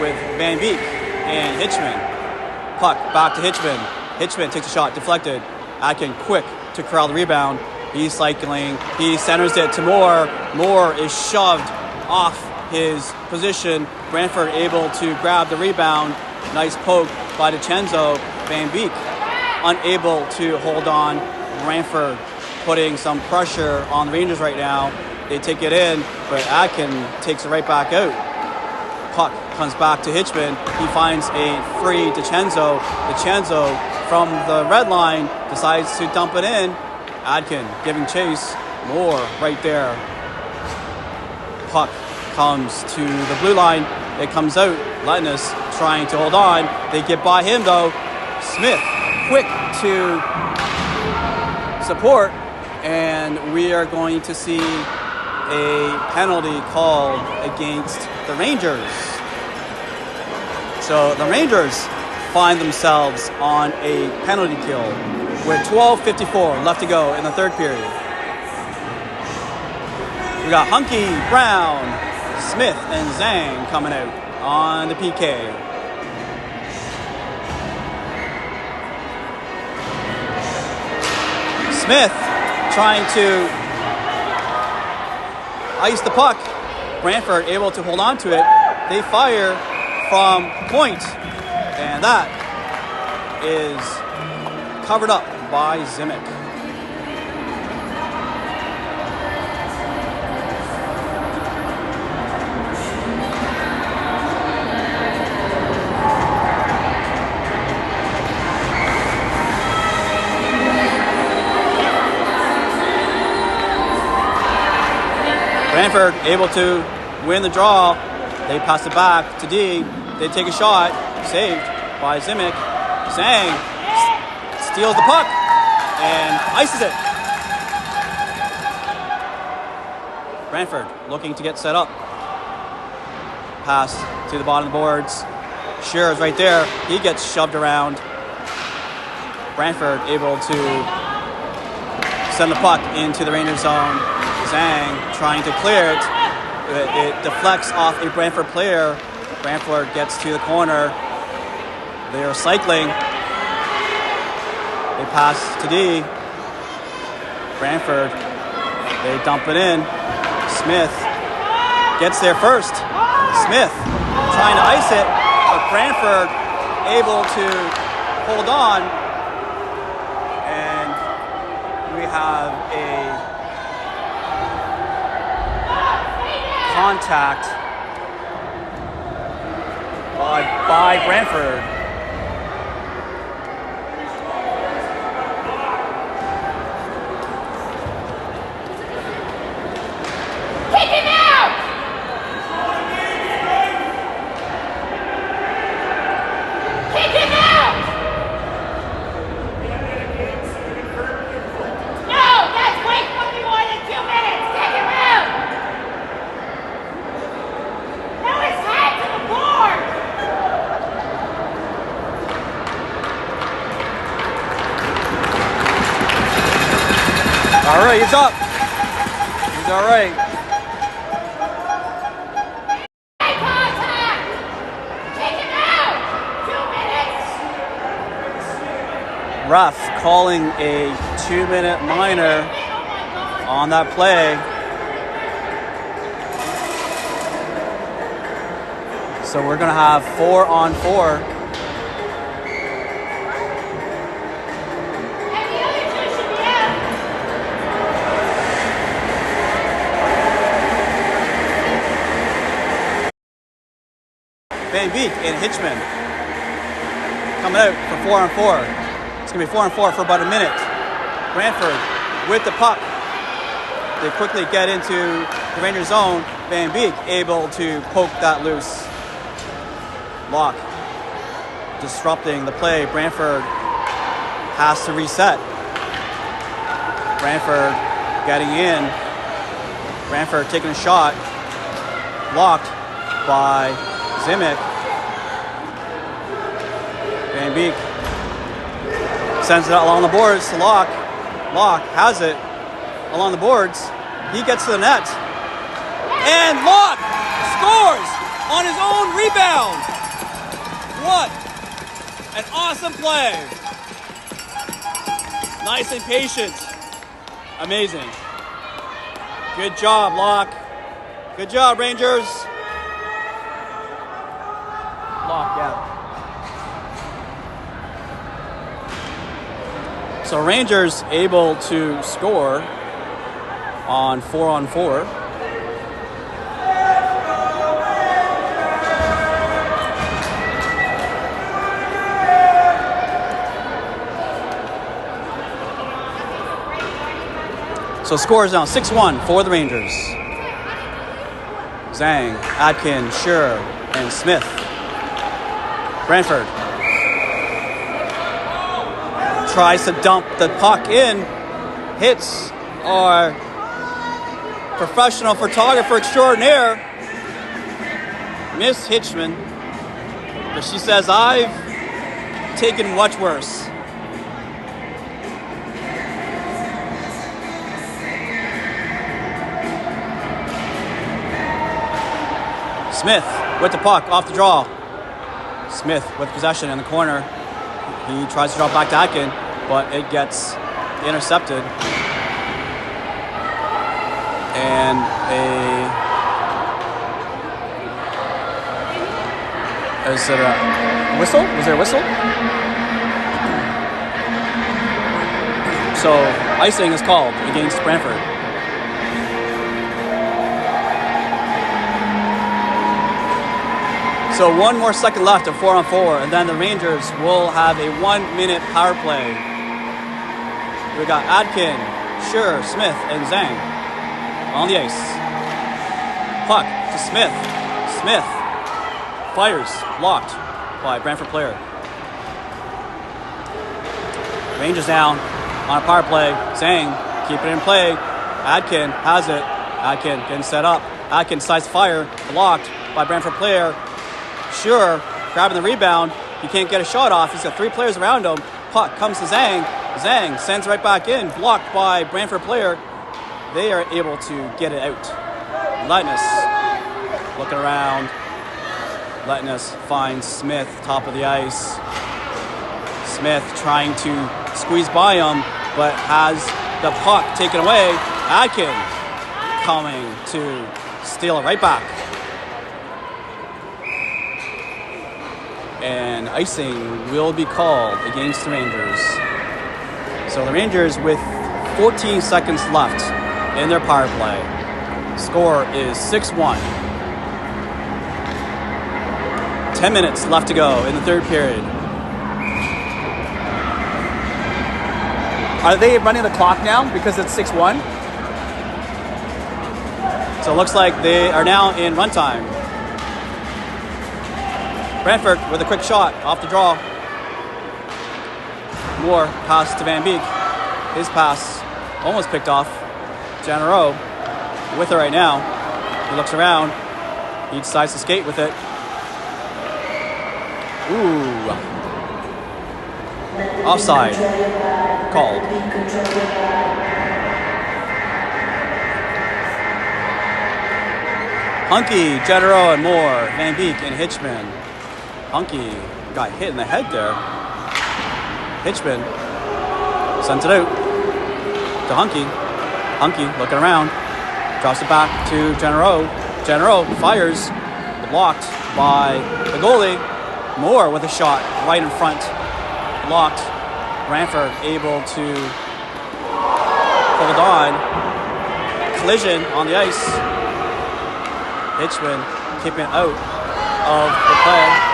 with Van Beek and Hitchman. Puck back to Hitchman. Hitchman takes a shot, deflected. Atkin quick to corral the rebound. He's cycling. He centers it to Moore. Moore is shoved off his position. Brantford able to grab the rebound. Nice poke by DiCenzo. Van Beek unable to hold on. Brantford putting some pressure on the Rangers right now. They take it in, but Atkin takes it right back out. Puck comes back to Hitchman. He finds a free DiCenzo. DiCenzo from the red line decides to dump it in. Atkin giving chase. Moore right there. Puck comes to the blue line. It comes out. Linus trying to hold on. They get by him though. Smith quick to support, and we are going to see a penalty called against the Rangers. So the Rangers find themselves on a penalty kill with 12:54 left to go in the third period. We got Hunky, Brown, Smith, and Zhang coming out on the PK. Smith trying to ice the puck. Brantford able to hold on to it. They fire from point, and that is covered up by Zimic. Brantford able to win the draw. They pass it back to D. They take a shot. Saved by Zimic. Zhang steals the puck and ices it. Brantford looking to get set up. Pass to the bottom of the boards. Shearer is right there. He gets shoved around. Brantford able to send the puck into the Rangers zone. Zhang trying to clear it. It deflects off a Brantford player. Brantford gets to the corner. They are cycling. They pass to D. Brantford. They dump it in. Smith gets there first. Smith trying to ice it, but Brantford able to hold on. And we have a contact by Brantford. Kick him out! Kick him out! No, that's way for me more than 2 minutes. Kick him out! Now his head to the board! All right, he's up. He's all right. Hey, contact! Kick him out! 2 minutes! Ref calling a 2-minute minor Oh my God! on that play. So we're going to have 4-on-4. And the other two should be out! Van Beek and Hitchman coming out for 4-on-4. It's going to be 4-on-4 for about a minute. Brantford with the puck. They quickly get into the Rangers zone. Van Beek able to poke that loose. Locke disrupting the play. Brantford has to reset. Brantford getting in. Brantford taking a shot. Blocked by Zimic. Van Beek sends it out along the boards to Locke. Locke has it along the boards. He gets to the net. And Locke scores on his own rebound. What an awesome play. Nice and patient. Amazing. Good job, Locke. Good job, Rangers. Locke, yeah. So Rangers able to score on 4-on-4. So score is now 6-1 for the Rangers. Zhang, Atkin, Kjru, and Smith. Brantford tries to dump the puck in. Hits our professional photographer extraordinaire, Miss Hitchman. But she says, I've taken much worse. Smith with the puck off the draw. Smith with possession in the corner. He tries to drop back to Atkin, but it gets intercepted. And is it a whistle? Was there a whistle? So icing is called against Brantford. So 1 more second left of 4-on-4, and then the Rangers will have a 1-minute power play. We got Atkin, Kjru, Smith, and Zhang on the ice. Puck to Smith. Smith fires, blocked by Brantford player. Rangers down on a power play. Zhang keep it in play. Atkin has it. Atkin getting set up. Atkin decides to fire, blocked by Brantford player. Kjru grabbing the rebound. He can't get a shot off. He's got 3 players around him. Puck comes to Zhang. Zhang sends right back in. Blocked by Brantford player. They are able to get it out. Letness looking around. Letness finds Smith, top of the ice. Smith trying to squeeze by him, but has the puck taken away. Atkin coming to steal it right back. And icing will be called against the Rangers. So the Rangers with 14 seconds left in their power play. Score is 6-1. 10 minutes left to go in the third period. Are they running the clock now because it's 6-1? So it looks like they are now in runtime. Brantford with a quick shot off the draw. Moore pass to Van Beek. His pass almost picked off. Kjru with it right now. He looks around. He decides to skate with it. Ooh. Offside called. Hunky, Kjru, and Moore. Van Beek and Hitchman. Hunky got hit in the head there. Hitchman sends it out to Hunky. Hunky looking around. Drops it back to Kjru. Kjru fires. Blocked by the goalie. Moore with a shot right in front. Blocked. Brantford able to hold on. Collision on the ice. Hitchman keeping it out of the play.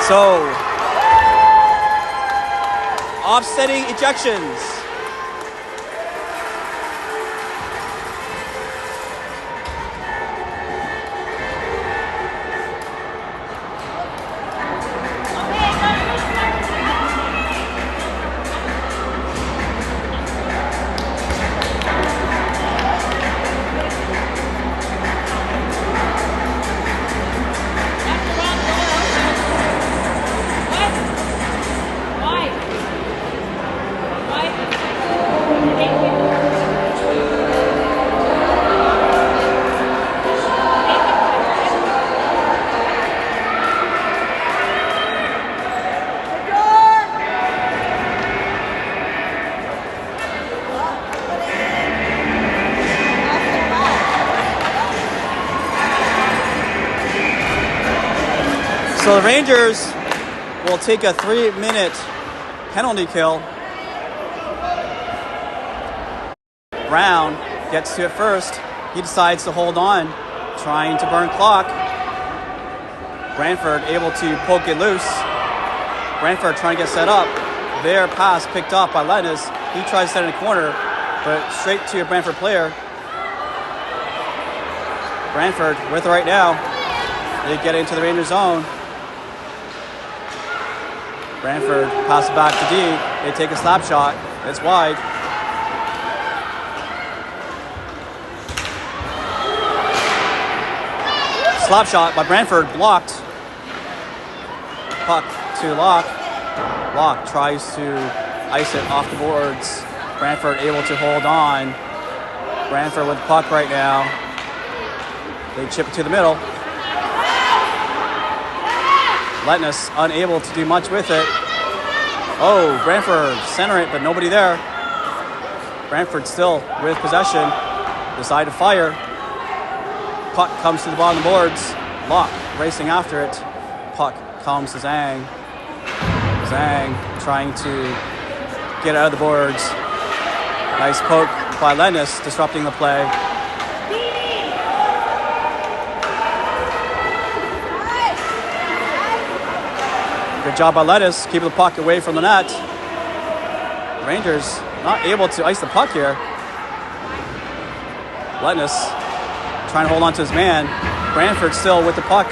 So, offsetting ejections. So the Rangers will take a 3-minute penalty kill. Brown gets to it first. He decides to hold on, trying to burn clock. Brantford able to poke it loose. Brantford trying to get set up. Their pass picked up by Letness. He tries to set in the corner, but straight to a Brantford player. Brantford with it right now. They get into the Rangers zone. Brantford passes it back to D. They take a slap shot. It's wide. Slap shot by Brantford, blocked. Puck to Locke. Locke tries to ice it off the boards. Brantford able to hold on. Brantford with the puck right now. They chip it to the middle. Letness unable to do much with it. Oh, Brantford center it, but nobody there. Brantford still with possession. Decide to fire. Puck comes to the bottom of the boards. Locke racing after it. Puck comes to Zhang. Zhang trying to get out of the boards. Nice poke by Letness, disrupting the play. Good job by Lettuce, keeping the puck away from the net. Rangers not able to ice the puck here. Lettuce trying to hold on to his man. Brantford still with the puck.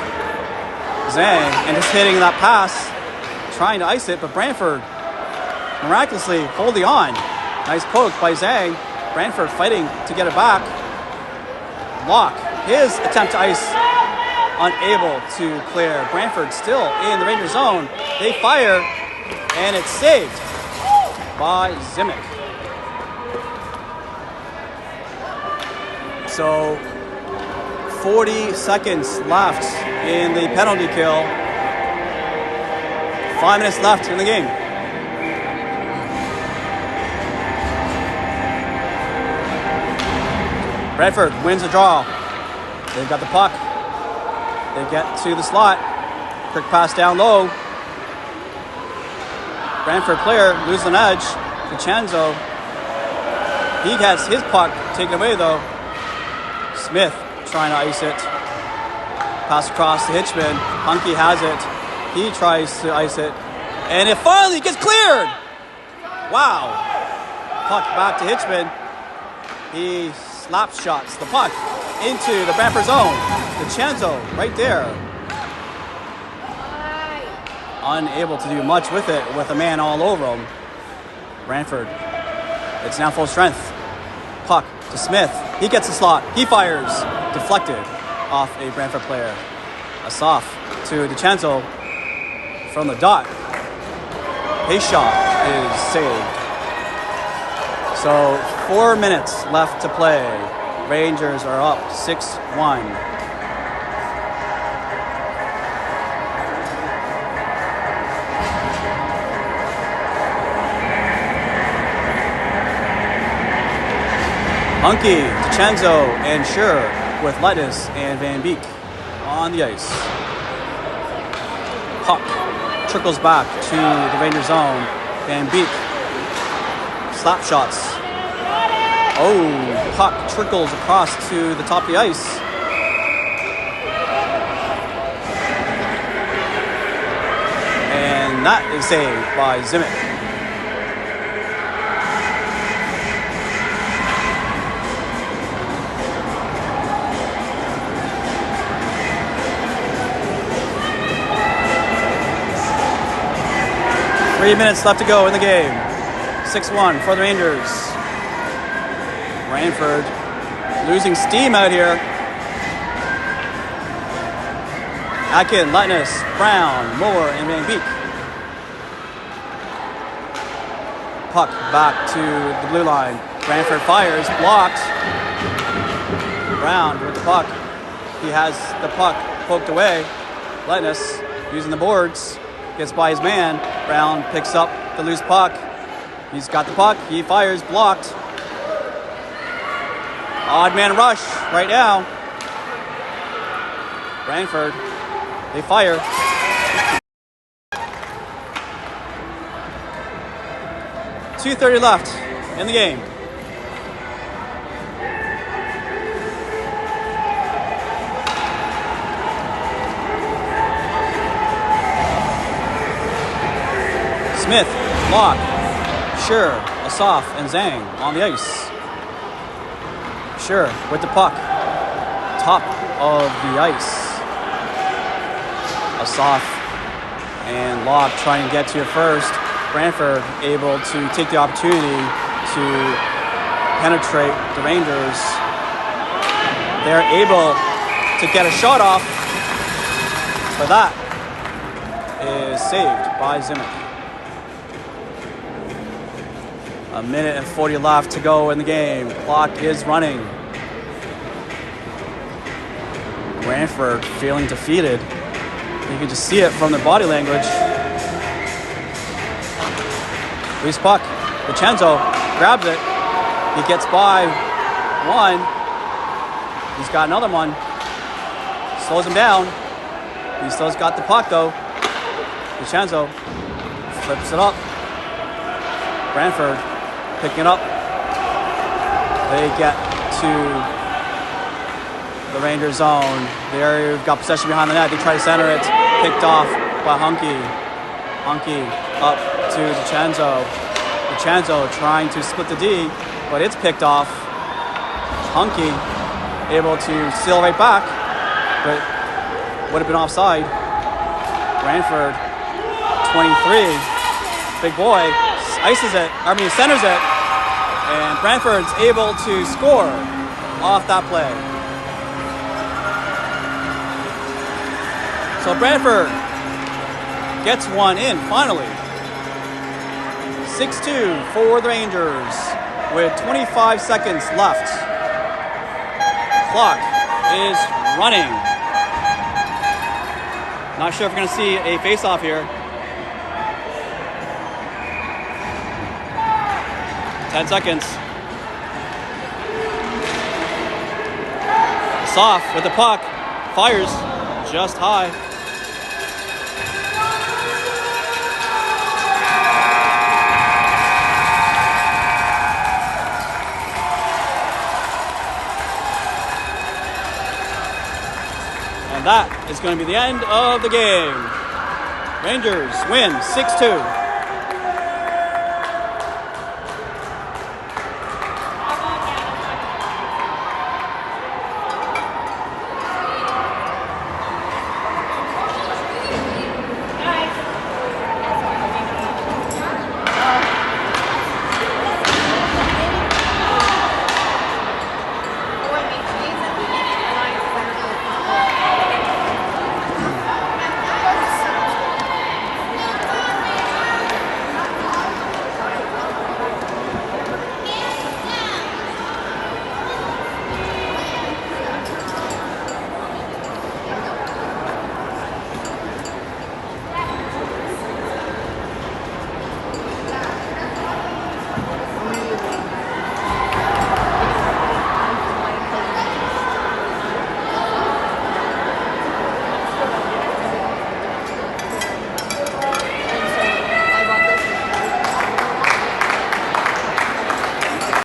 Zhang, and just hitting that pass, trying to ice it, but Brantford miraculously holding on. Nice poke by Zhang. Brantford fighting to get it back. Locke, his attempt to ice, unable to clear. Brantford still in the Rangers zone. They fire, and it's saved by Zimic. So 40 seconds left in the penalty kill. 5 minutes left in the game. Brantford wins the draw. They've got the puck. They get to the slot. Quick pass down low. Brantford player loses an edge. DiCenzo. He gets his puck taken away though. Smith trying to ice it. Pass across to Hitchman. Hunky has it. He tries to ice it. And it finally gets cleared. Wow. Puck back to Hitchman. He slap shots the puck into the Brantford zone. DiCenzo right there. Unable to do much with it with a man all over him. Brantford. It's now full strength. Puck to Smith. He gets the slot. He fires. Deflected off a Brantford player. Asaf to DiCenzo from the dot. His shot is saved. So 4 minutes left to play. Rangers are up 6-1. Hunky, DiCenzo, and Kjru with Lettuce and Van Beek on the ice. Puck trickles back to the Rangers zone. Van Beek. Slap shots. Oh, puck trickles across to the top of the ice. And that is saved by Zimic. Three minutes left to go in the game. 6-1 for the Rangers. Brantford losing steam out here. Atkin, Letness, Brown, Moore, and Van Beek. Puck back to the blue line. Brantford fires, blocked. Brown with the puck. He has the puck poked away. Letness using the boards. Gets by his man. Brown picks up the loose puck. He's got the puck. He fires, blocked. Odd man rush right now. Brantford, they fire. .2:30 left in the game. Smith, Locke, Kjru, Asaf, and Zhang on the ice. Kjru with the puck. Top of the ice. Asaf and Locke trying to get to it first. Brantford able to take the opportunity to penetrate the Rangers. They're able to get a shot off, but that is saved by Zimmer. A minute and 40 left to go in the game. Clock is running. Brantford feeling defeated. You can just see it from their body language. Loose puck. Vincenzo grabs it. He gets by one. He's got another one. Slows him down. He still's got the puck though. Vincenzo flips it up. Brantford picking it up. They get to the Rangers zone. They've got possession behind the net. They try to center it. Picked off by Hunky. Hunky up to Vincenzo. Vincenzo trying to split the D, but it's picked off. Hunky able to steal right back, but would have been offside. Brantford, 23. Big boy ices it. Centers it. And Brantford's able to score off that play. So Brantford gets one in finally. 6-2 for the Rangers with 25 seconds left. Clock is running. Not sure if we're going to see a face-off here. 10 seconds. Soft with the puck. Fires just high. And that is going to be the end of the game. Rangers win 6-2.